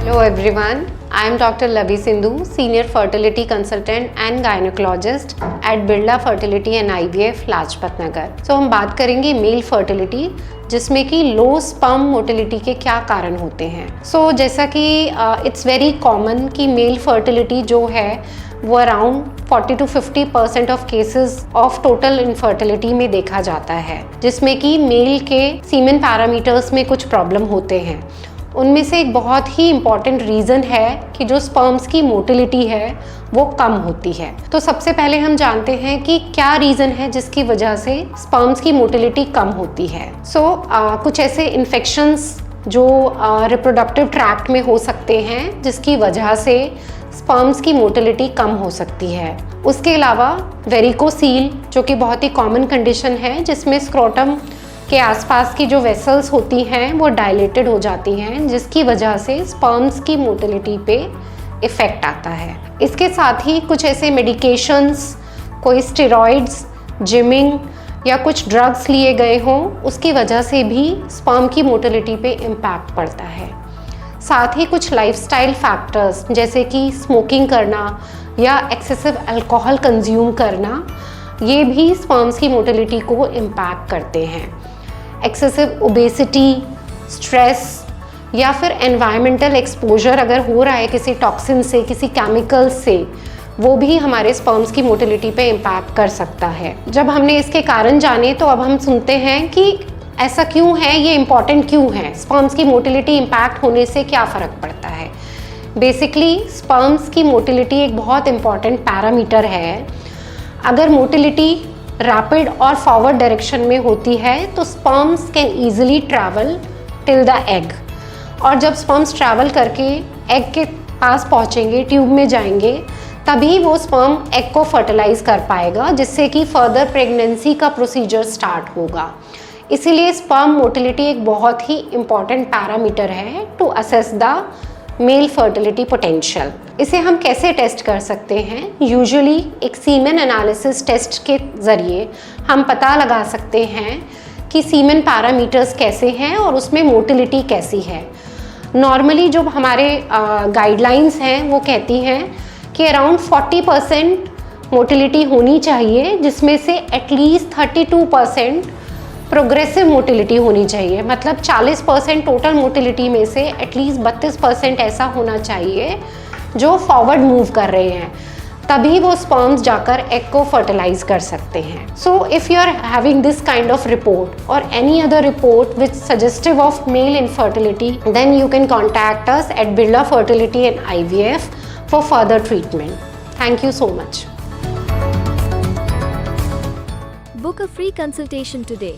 Hello everyone, I am Dr. Labi Sindhu, Senior Fertility Consultant and Gynecologist at Birla Fertility and IVF, Lajpat Nagar. So हम बात करेंगे mail fertility, जिसमें कि low sperm motility के क्या कारण होते हैं। So जैसा कि इट्स वेरी कॉमन कि मेल फर्टिलिटी जो है वो around 40 to 50% of cases of total infertility में देखा जाता है, जिसमें कि मेल के सीमेन पैरामीटर्स में कुछ प्रॉब्लम होते हैं। उनमें से एक बहुत ही इम्पॉर्टेंट रीज़न है कि जो स्पर्म्स की मोटिलिटी है वो कम होती है। तो सबसे पहले हम जानते हैं कि क्या रीज़न है जिसकी वजह से स्पर्म्स की मोटिलिटी कम होती है। कुछ ऐसे इन्फेक्शंस जो रिप्रोडक्टिव ट्रैक्ट में हो सकते हैं जिसकी वजह से स्पर्म्स की मोटिलिटी कम हो सकती है। उसके अलावा वेरिकोसील जो कि बहुत ही कॉमन कंडीशन है, जिसमें स्क्रोटम के आसपास की जो वेसल्स होती हैं वो डायलेटेड हो जाती हैं, जिसकी वजह से स्पर्म्स की मोटिलिटी पे इफ़ेक्ट आता है। इसके साथ ही कुछ ऐसे मेडिकेशंस, कोई स्टेरॉइड्स, जिमिंग या कुछ ड्रग्स लिए गए हों, उसकी वजह से भी स्पर्म की मोटिलिटी पे इम्पैक्ट पड़ता है। साथ ही कुछ लाइफस्टाइल फैक्टर्स जैसे कि स्मोकिंग करना या एक्सेसिव अल्कोहल कंज्यूम करना, ये भी स्पर्म्स की मोटिलिटी को इम्पैक्ट करते हैं। एक्सेसिव ओबेसिटी, स्ट्रेस या फिर एनवायरमेंटल एक्सपोजर अगर हो रहा है किसी टॉक्सिन से, किसी केमिकल से, वो भी हमारे स्पर्म्स की मोटिलिटी पे इम्पैक्ट कर सकता है। जब हमने इसके कारण जाने तो अब हम सुनते हैं कि ऐसा क्यों है, ये इम्पॉर्टेंट क्यों है, स्पर्म्स की मोटिलिटी इम्पैक्ट होने से क्या फ़र्क पड़ता है। बेसिकली स्पर्म्स की मोटिलिटी एक बहुत इम्पॉर्टेंट पैरामीटर है। अगर मोटिलिटी रैपिड और फॉरवर्ड डायरेक्शन में होती है तो sperms can easily travel till the egg, और जब स्पर्म्स ट्रैवल करके एग के पास पहुंचेंगे, ट्यूब में जाएंगे, तभी वो स्पर्म एग को फर्टिलाइज कर पाएगा, जिससे कि फर्दर प्रेगनेंसी का प्रोसीजर स्टार्ट होगा। इसीलिए स्पर्म मोटिलिटी एक बहुत ही इम्पॉर्टेंट पैरामीटर है to assess the male fertility potential. इसे हम कैसे टेस्ट कर सकते हैं? यूजुअली एक सीमेन एनालिसिस टेस्ट के ज़रिए हम पता लगा सकते हैं कि सीमेन पैरामीटर्स कैसे हैं और उसमें मोटिलिटी कैसी है। नॉर्मली जो हमारे गाइडलाइंस हैं वो कहती हैं कि अराउंड 40% मोटिलिटी होनी चाहिए, जिसमें से एटलीस्ट 32% प्रोग्रेसिव मोटिलिटी होनी चाहिए। मतलब 40% टोटल मोटिलिटी में से एटलीस्ट 32% ऐसा होना चाहिए जो फॉरवर्ड मूव कर रहे हैं, तभी वो स्पर्म्स जाकर एग को फर्टिलाइज कर सकते हैं। So if you are having this kind of report और any other report which suggestive of male infertility, then you can contact us at Birla fertility and IVF for further treatment. Thank you so much. Book a free consultation today.